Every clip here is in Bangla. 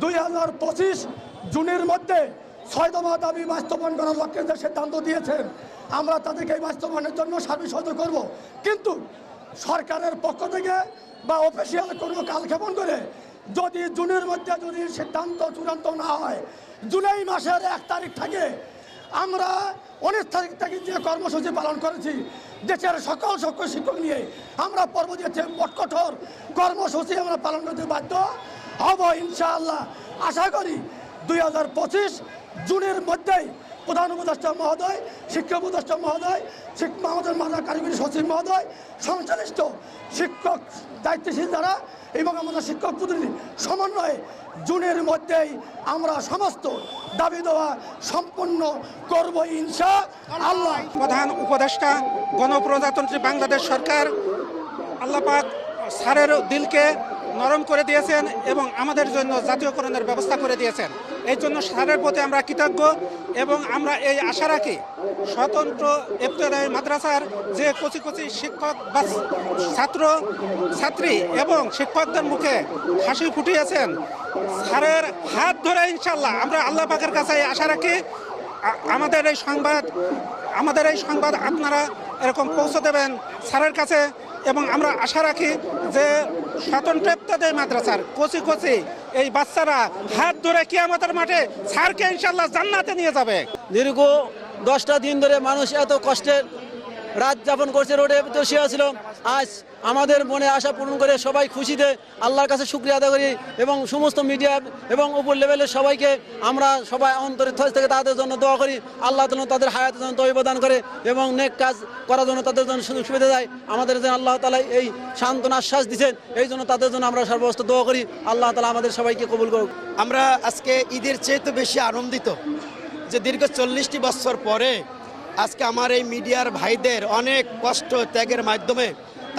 2025 জুনের মধ্যে 6 দফা দাবি বাস্তবায়ন করার লক্ষ্যে যে সিদ্ধান্ত দিয়েছেন, আমরা তাদেরকে এই বাস্তবায়নের জন্য সার্বিক সহযোগিতা করব। কিন্তু সরকারের পক্ষ থেকে বা অফিসিয়াল কোনো কালক্ষেপণ করে যদি জুনের মধ্যে যদি সিদ্ধান্ত চূড়ান্ত না হয়, জুলাই মাসের 1 তারিখ থেকে আমরা 19 তারিখ থেকে যে কর্মসূচি পালন করেছি দেশের সকল শিক্ষক নিয়ে আমরা পরবর্তীতে কঠোর কর্মসূচি আমরা পালন করতে বাধ্য হব ইনশাআল্লাহ। আশা করি 2025 জুনের মধ্যেই প্রধান উপদেষ্টা মহোদয়, শিক্ষা উপদেষ্টা মহোদয়, আমাদের মাদ্রাসা কারিগরি সচিব মহোদয়, সংশ্লিষ্ট শিক্ষক দায়িত্বশীল যারা এবং আমাদের শিক্ষক প্রতিনিধি সমন্বয়ে জুনের মধ্যেই আমরা সমস্ত দাবি দেওয়া সম্পন্ন করব ইনশাআল্লাহ। প্রধান উপদেষ্টা গণপ্রজাতন্ত্রী বাংলাদেশ সরকার আল্লাহ পাক স্যারের দিলকে নরম করে দিয়েছেন এবং আমাদের জন্য জাতীয়করণের ব্যবস্থা করে দিয়েছেন। এই জন্য স্যারের প্রতি আমরা কৃতজ্ঞ এবং আমরা এই আশা রাখি স্বতন্ত্র ইবতেদায়ী মাদ্রাসার যে কচি কচি শিক্ষক বা ছাত্র ছাত্রী এবং শিক্ষকদের মুখে হাসি ফুটিয়েছেন, স্যারের হাত ধরে ইনশাল্লাহ আমরা আল্লাহ পাকের কাছে আশা রাখি আমাদের এই সংবাদ আপনারা এরকম পৌঁছে দেবেন স্যারের কাছে। এবং আমরা আশা রাখি যে স্বতন্ত্র ইবতেদায়ী মাদ্রাসার কচি কচি এই বাচ্চারা হাত ধরে কিয়ামতের মাঠে স্যারকে ইনশাল্লাহ জান্নাতে নিয়ে যাবে। দীর্ঘ 10টা দিন ধরে মানুষ এত কষ্টের রাত যাপন করছে, রোডে শুয়ে ছিল। আজ আমাদের মনে আশা পূরণ করে সবাই খুশিতে আল্লাহর কাছে শুকরিয়া আদায় করি এবং সমস্ত মিডিয়া এবং উপর লেভেলের সবাইকে আমরা সবাই অন্তরের থস থেকে তাদের জন্য দোয়া করি। আল্লাহ যেন তাদের হায়াতের জন্য তৌফিক দান করে এবং নেক কাজ করার জন্য তাদের জন্য সুযোগ সুবিধা দেয়। আমাদের যেন আল্লাহ তাআলা এই সান্ত্বনা আশ্বাস দিচ্ছেন, এই জন্য তাদের জন্য আমরা সর্বোচ্চ দোয়া করি। আল্লাহ তাআলা আমাদের সবাইকে কবুল করুক। আমরা আজকে ঈদের চেয়ে তো বেশি আনন্দিত যে দীর্ঘ 40টি বছর পরে আজকে আমার এই মিডিয়ার ভাইদের অনেক কষ্ট ত্যাগের মাধ্যমে,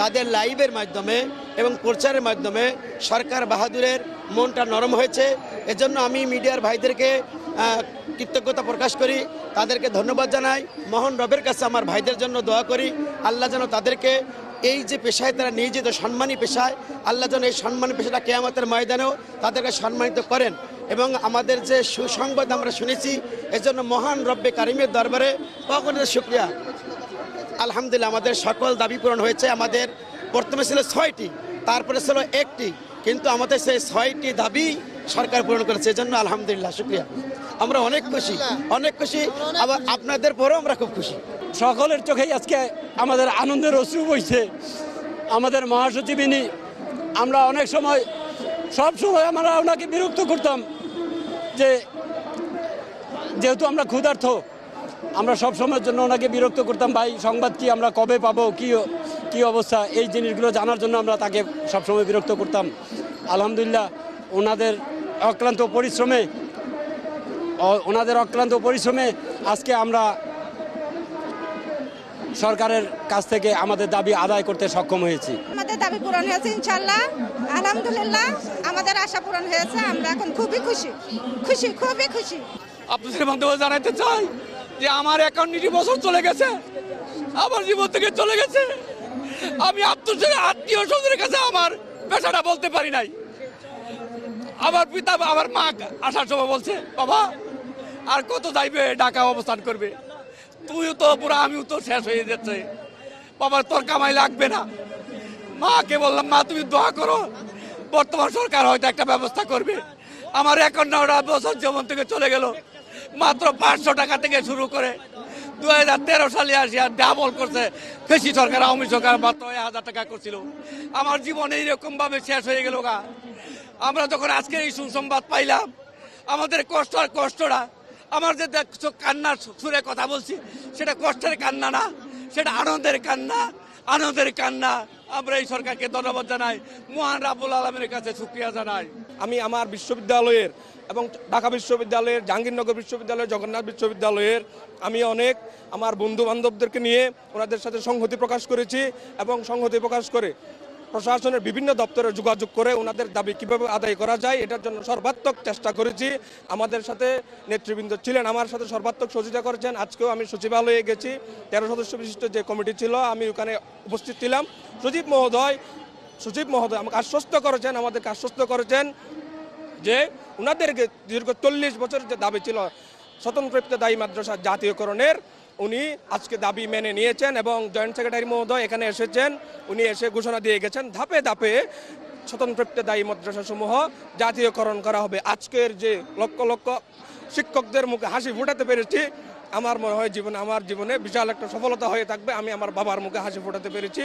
তাদের লাইভের মাধ্যমে এবং প্রচারের মাধ্যমে সরকার বাহাদুরের মনটা নরম হয়েছে। এজন্য আমি মিডিয়ার ভাইদেরকে কৃতজ্ঞতা প্রকাশ করি, তাদেরকে ধন্যবাদ জানাই। মহান রবের কাছে আমার ভাইদের জন্য দোয়া করি, আল্লাহ যেন তাদেরকে এই যে পেশায় তারা নিয়োজিত সম্মানী পেশায়, আল্লাহ যেন এই সম্মানী পেশাটা কিয়ামতের ময়দানেও তাদেরকে সম্মানিত করেন। এবং আমাদের যে সুসংবাদ আমরা শুনেছি, এজন্য মহান রব্বে কারিমের দরবারে অগণিত শুকরিয়া। আলহামদুলিল্লাহ আমাদের সকল দাবি পূরণ হয়েছে। আমাদের প্রথমে ছিল 6টি, তারপরে ছিল 1টি, কিন্তু আমাদের সেই 6টি দাবি সরকার পূরণ করেছে। এজন্য আলহামদুলিল্লাহ শুকরিয়া, আমরা অনেক খুশি, অনেক খুশি। আবার আপনাদের পরেও আমরা খুব খুশি। সকলের চোখেই আজকে আমাদের আনন্দের অশ্রু বইছে। আমাদের মহাসচিবিনী, আমরা অনেক সময় সব সময় আমরা ওনাকে বিরক্ত করতাম যে যেহেতু আমরা ক্ষুধার্ত, আমরা সব সময়ের জন্য ওনাকে বিরক্ত করতাম, ভাই সংবাদ কি, আমরা কবে পাবো, কি অবস্থা, এই জিনিসগুলো জানার জন্য আমরা তাকে সবসময় বিরক্ত করতাম। আলহামদুলিল্লাহ ওনাদের অক্লান্ত পরিশ্রমে আজকে আমরা সরকারের কাছ থেকে আমাদের দাবি আদায় করতে সক্ষম হয়েছি। আমাদের দাবি পূরণ হয়েছে ইনশাআল্লাহ, আলহামদুলিল্লাহ আমাদের আশা পূরণ হয়েছে। আমরা এখন খুবই খুশি, খুবই খুশি। আপনাদের মাধ্যমে জানাতে চাই যে আমার 51 বছর চলে গেছে, আমার জীবন থেকে চলে গেছে। আমি আত্মীয় স্বজনের কাছে আমার পেশাটা বলতে পারি নাই। আমার পিতা, আমার মা আসার সময় বলছে, বাবা আর কত যাইবে, ঢাকা অবস্থান করবে, তুইও তো পুরো, আমিও তো শেষ হয়ে যাচ্ছে, বাবার তোর কামাই লাগবে না। মাকে বললাম, মা তুমি দোয়া করো, বর্তমান সরকার হয়তো একটা ব্যবস্থা করবে। আমার 51টা বছর জীবন থেকে চলে গেল। মাত্র 500 টাকা থেকে শুরু করে 2013 সালে আসি আর ডাবল করছে ফেসি সরকার, আওয়ামী সরকার মাত্র 1000 টাকা করছিল। আমার জীবন এইরকম ভাবে শেষ হয়ে গেল গা। আমরা যখন আজকে এই সুসংবাদ পাইলাম, আমাদের কষ্টটা, আমার যে কান্নার সুরে কথা বলছি, সেটা কষ্টের কান্না না, সেটা আনন্দের কান্না। আমরা এই সরকারকে ধন্যবাদ জানাই, মহান রাব্বুল আলামিনের কাছে শুকরিয়া জানাই। আমি আমার বিশ্ববিদ্যালয়ের এবং ঢাকা বিশ্ববিদ্যালয়ের, জাহাঙ্গীরনগর বিশ্ববিদ্যালয়ের, জগন্নাথ বিশ্ববিদ্যালয়ের আমি অনেক আমার বন্ধু বান্ধবদেরকে নিয়ে ওনাদের সাথে সংহতি প্রকাশ করেছি এবং সংহতি প্রকাশ করে প্রশাসনের বিভিন্ন দপ্তরে যোগাযোগ করে ওনাদের দাবি কিভাবে আদায় করা যায় এটার জন্য সর্বাত্মক চেষ্টা করেছি। আমাদের সাথে নেতৃবৃন্দ ছিলেন, আমার সাথে সর্বাত্মক সহযোগিতা করেছেন। আজকেও আমি সচিবালয়ে গেছি, 13 সদস্য বিশিষ্ট যে কমিটি ছিল আমি ওখানে উপস্থিত ছিলাম। সচিব মহোদয় আমাকে আশ্বস্ত করেছেন, আমাদেরকে আশ্বস্ত করেছেন যে ওনাদেরকে দীর্ঘ 40 বছর যে দাবি ছিল স্বতন্ত্র ইবতেদায়ী মাদ্রাসা জাতীয়করণের, উনি আজকে দাবি মেনে নিয়েছেন এবং জয়েন্ট সেক্রেটারি মহোদয় এখানে এসেছেন, উনি এসে ঘোষণা দিয়ে গেছেন ধাপে ধাপে স্বতন্ত্র ইবতেদায়ী মাদ্রাসাসমূহ জাতীয়করণ করা হবে। আজকের যে লক্ষ লক্ষ শিক্ষকদের মুখে হাসি ফোটাতে পেরেছি, আমার মনে হয় আমার জীবনে বিশাল একটা সফলতা হয়ে থাকবে। আমি আমার বাবার মুখে হাসি ফোটাতে পেরেছি।